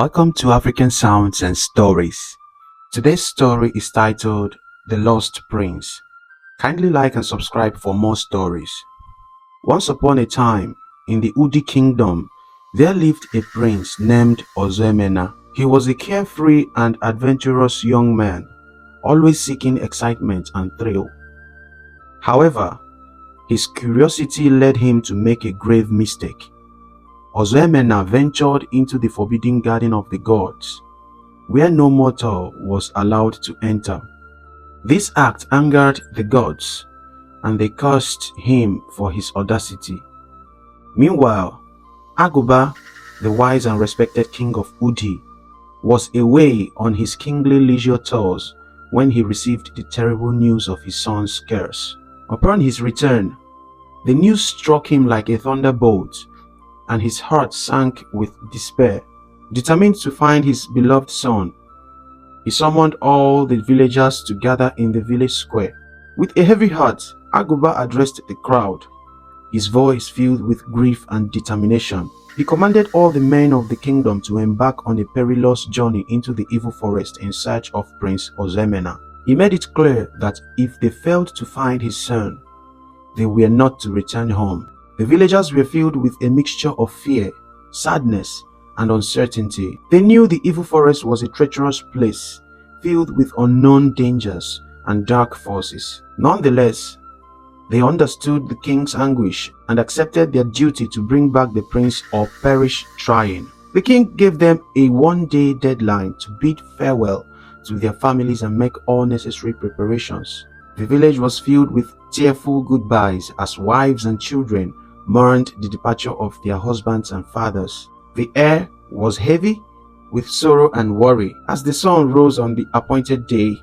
Welcome to African Sounds and Stories. Today's story is titled The Lost Prince. Kindly like and subscribe for more stories. Once upon a time, in the Udi Kingdom, there lived a prince named Ozemena. He was a carefree and adventurous young man, always seeking excitement and thrill. However, his curiosity led him to make a grave mistake. Ozemena ventured into the forbidden garden of the gods, where no mortal was allowed to enter. This act angered the gods, and they cursed him for his audacity. Meanwhile, Aguba, the wise and respected king of Udi, was away on his kingly leisure tours when he received the terrible news of his son's curse. Upon his return, the news struck him like a thunderbolt, and his heart sank with despair. Determined to find his beloved son, he summoned all the villagers to gather in the village square. With a heavy heart, Aguba addressed the crowd, his voice filled with grief and determination. He commanded all the men of the kingdom to embark on a perilous journey into the evil forest in search of Prince Ozemena. He made it clear that if they failed to find his son, they were not to return home. The villagers were filled with a mixture of fear, sadness, and uncertainty. They knew the evil forest was a treacherous place, filled with unknown dangers and dark forces. Nonetheless, they understood the king's anguish and accepted their duty to bring back the prince or perish trying. The king gave them a one-day deadline to bid farewell to their families and make all necessary preparations. The village was filled with tearful goodbyes as wives and children mourned the departure of their husbands and fathers. The air was heavy with sorrow and worry. As the sun rose on the appointed day,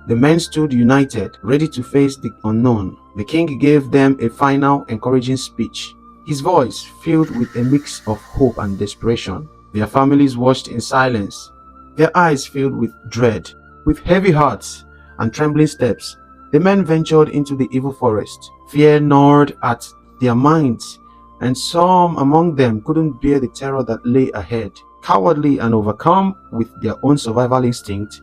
the men stood united, ready to face the unknown. The king gave them a final encouraging speech, his voice filled with a mix of hope and desperation. Their families watched in silence, their eyes filled with dread. With heavy hearts and trembling steps, the men ventured into the evil forest. Fear gnawed at their minds, and some among them couldn't bear the terror that lay ahead. Cowardly and overcome with their own survival instinct,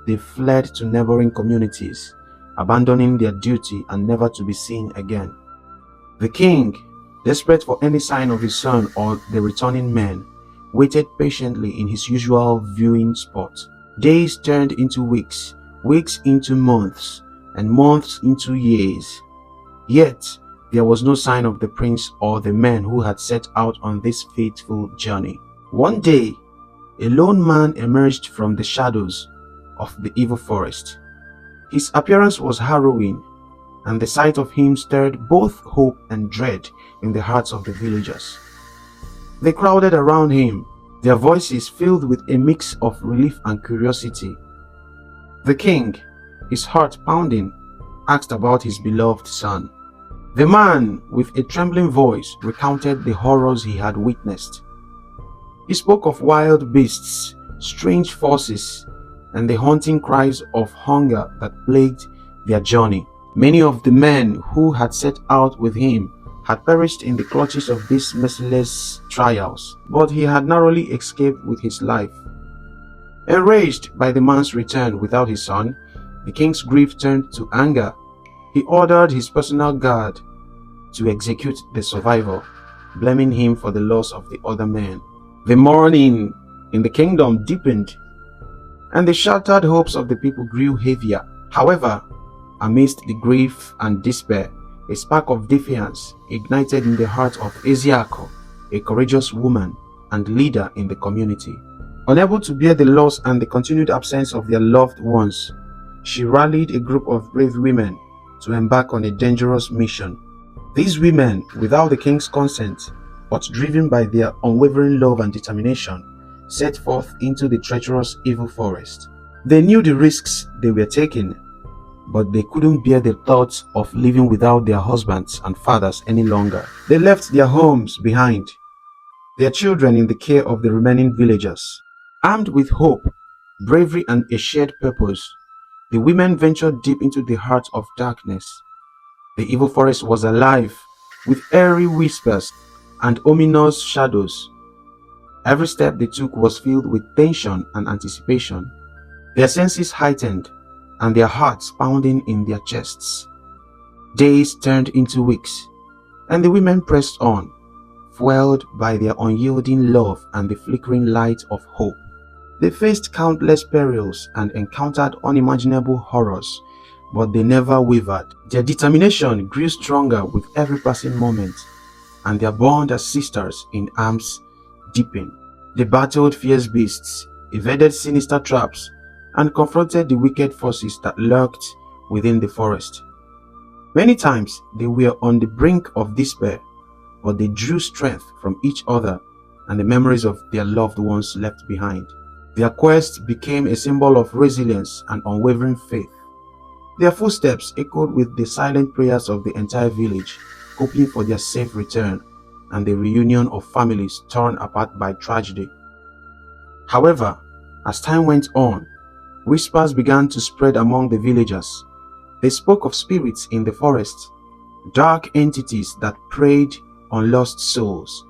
they fled to neighboring communities, abandoning their duty and never to be seen again. The king, desperate for any sign of his son or the returning men, waited patiently in his usual viewing spot. Days turned into weeks, weeks into months, and months into years. Yet, there was no sign of the prince or the men who had set out on this fateful journey. One day, a lone man emerged from the shadows of the evil forest. His appearance was harrowing, and the sight of him stirred both hope and dread in the hearts of the villagers. They crowded around him, their voices filled with a mix of relief and curiosity. The king, his heart pounding, asked about his beloved son. The man, with a trembling voice, recounted the horrors he had witnessed. He spoke of wild beasts, strange forces, and the haunting cries of hunger that plagued their journey. Many of the men who had set out with him had perished in the clutches of these merciless trials, but he had narrowly escaped with his life. Enraged by the man's return without his son, the king's grief turned to anger. He ordered his personal guard to execute the survivor, blaming him for the loss of the other men. The mourning in the kingdom deepened, and the shattered hopes of the people grew heavier. However, amidst the grief and despair, a spark of defiance ignited in the heart of Eziako, a courageous woman and leader in the community. Unable to bear the loss and the continued absence of their loved ones, she rallied a group of brave women to embark on a dangerous mission. These women, without the king's consent, but driven by their unwavering love and determination, set forth into the treacherous evil forest. They knew the risks they were taking, but they couldn't bear the thoughts of living without their husbands and fathers any longer. They left their homes behind, their children in the care of the remaining villagers. Armed with hope, bravery, and a shared purpose, the women ventured deep into the heart of darkness. The evil forest was alive with eerie whispers and ominous shadows. Every step they took was filled with tension and anticipation, their senses heightened and their hearts pounding in their chests. Days turned into weeks, and the women pressed on, fueled by their unyielding love and the flickering light of hope. They faced countless perils and encountered unimaginable horrors, but they never wavered. Their determination grew stronger with every passing moment, and their bond as sisters in arms deepened. They battled fierce beasts, evaded sinister traps, and confronted the wicked forces that lurked within the forest. Many times they were on the brink of despair, but they drew strength from each other and the memories of their loved ones left behind. Their quest became a symbol of resilience and unwavering faith. Their footsteps echoed with the silent prayers of the entire village, hoping for their safe return and the reunion of families torn apart by tragedy. However, as time went on, whispers began to spread among the villagers. They spoke of spirits in the forest, dark entities that preyed on lost souls,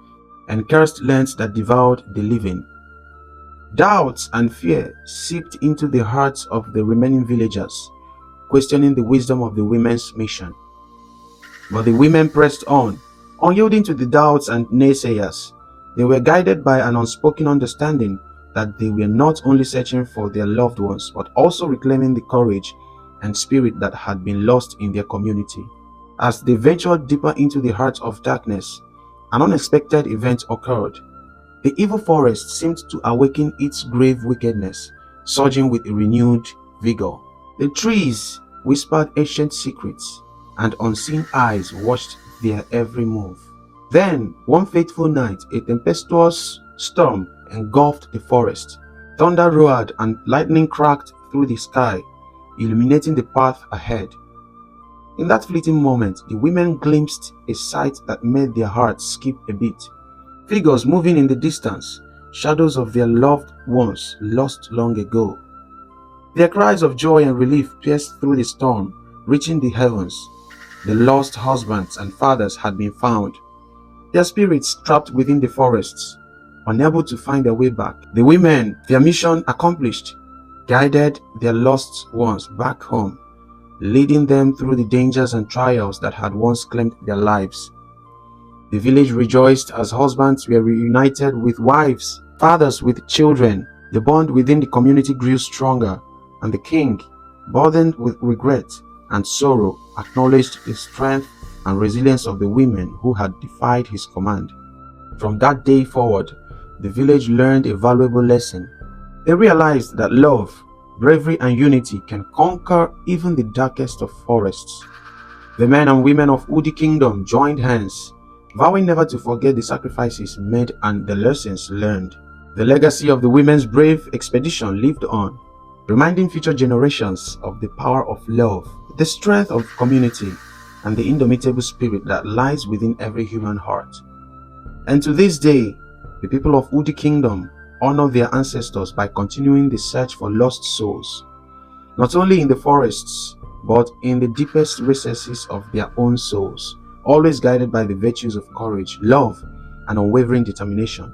and cursed lands that devoured the living. Doubts and fear seeped into the hearts of the remaining villagers, questioning the wisdom of the women's mission. But the women pressed on, unyielding to the doubts and naysayers. They were guided by an unspoken understanding that they were not only searching for their loved ones, but also reclaiming the courage and spirit that had been lost in their community. As they ventured deeper into the heart of darkness, an unexpected event occurred. The evil forest seemed to awaken its grave wickedness, surging with a renewed vigor. The trees whispered ancient secrets, and unseen eyes watched their every move. Then, one fateful night, a tempestuous storm engulfed the forest. Thunder roared and lightning cracked through the sky, illuminating the path ahead. In that fleeting moment, the women glimpsed a sight that made their hearts skip a beat. Figures moving in the distance, shadows of their loved ones lost long ago. Their cries of joy and relief pierced through the storm, reaching the heavens. The lost husbands and fathers had been found, their spirits trapped within the forests, unable to find their way back. The women, their mission accomplished, guided their lost ones back home, leading them through the dangers and trials that had once claimed their lives. The village rejoiced as husbands were reunited with wives, fathers with children. The bond within the community grew stronger, and the king, burdened with regret and sorrow, acknowledged the strength and resilience of the women who had defied his command. From that day forward, the village learned a valuable lesson. They realized that love, bravery, and unity can conquer even the darkest of forests. The men and women of Udi Kingdom joined hands, vowing never to forget the sacrifices made and the lessons learned. The legacy of the women's brave expedition lived on, reminding future generations of the power of love, the strength of community, and the indomitable spirit that lies within every human heart. And to this day, the people of Udi Kingdom honor their ancestors by continuing the search for lost souls, not only in the forests, but in the deepest recesses of their own souls, always guided by the virtues of courage, love, and unwavering determination.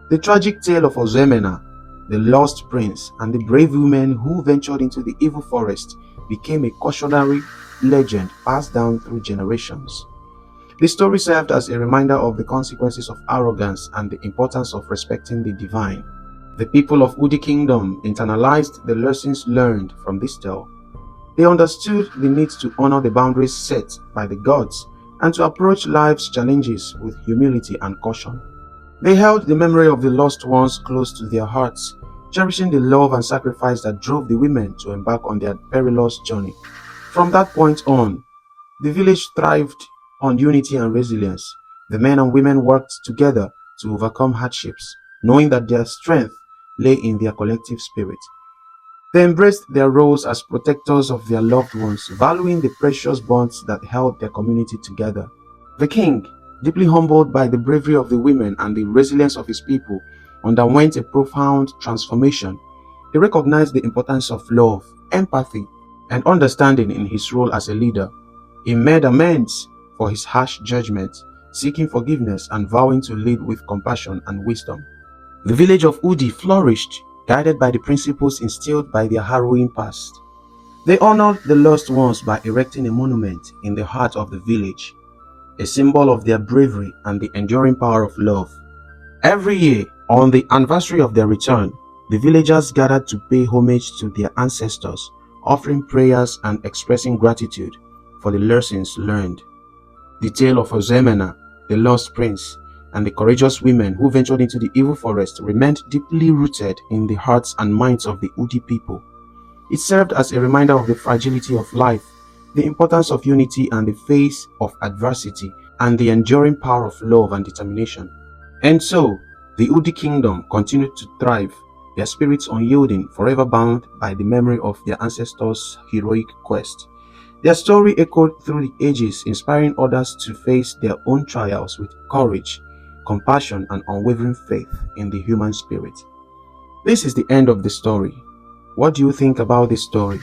The tragic tale of Ozemena, the lost prince, and the brave women who ventured into the evil forest became a cautionary legend passed down through generations. The story served as a reminder of the consequences of arrogance and the importance of respecting the divine. The people of Udi Kingdom internalized the lessons learned from this tale. They understood the need to honor the boundaries set by the gods and to approach life's challenges with humility and caution. They held the memory of the lost ones close to their hearts, cherishing the love and sacrifice that drove the women to embark on their perilous journey. From that point on, the village thrived on unity and resilience. The men and women worked together to overcome hardships, knowing that their strength lay in their collective spirit. They embraced their roles as protectors of their loved ones, valuing the precious bonds that held their community together. The king, deeply humbled by the bravery of the women and the resilience of his people, underwent a profound transformation. He recognized the importance of love, empathy, and understanding in his role as a leader. He made amends for his harsh judgment, seeking forgiveness and vowing to lead with compassion and wisdom. The village of Udi flourished, guided by the principles instilled by their harrowing past. They honored the lost ones by erecting a monument in the heart of the village, a symbol of their bravery and the enduring power of love. Every year, on the anniversary of their return, the villagers gathered to pay homage to their ancestors, offering prayers and expressing gratitude for the lessons learned. The tale of Ozemena, the lost prince, and the courageous women who ventured into the evil forest remained deeply rooted in the hearts and minds of the Udi people. It served as a reminder of the fragility of life, the importance of unity and the face of adversity, and the enduring power of love and determination. And so, the Udi kingdom continued to thrive, their spirits unyielding, forever bound by the memory of their ancestors' heroic quest. Their story echoed through the ages, inspiring others to face their own trials with courage, compassion, and unwavering faith in the human spirit. This is the end of the story. What do you think about this story?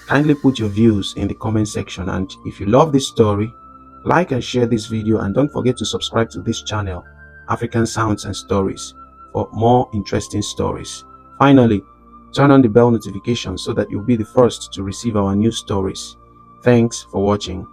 Kindly put your views in the comment section, and if you love this story, like and share this video, and don't forget to subscribe to this channel, African Sounds and Stories, for more interesting stories. Finally, turn on the bell notification so that you'll be the first to receive our new stories. Thanks for watching.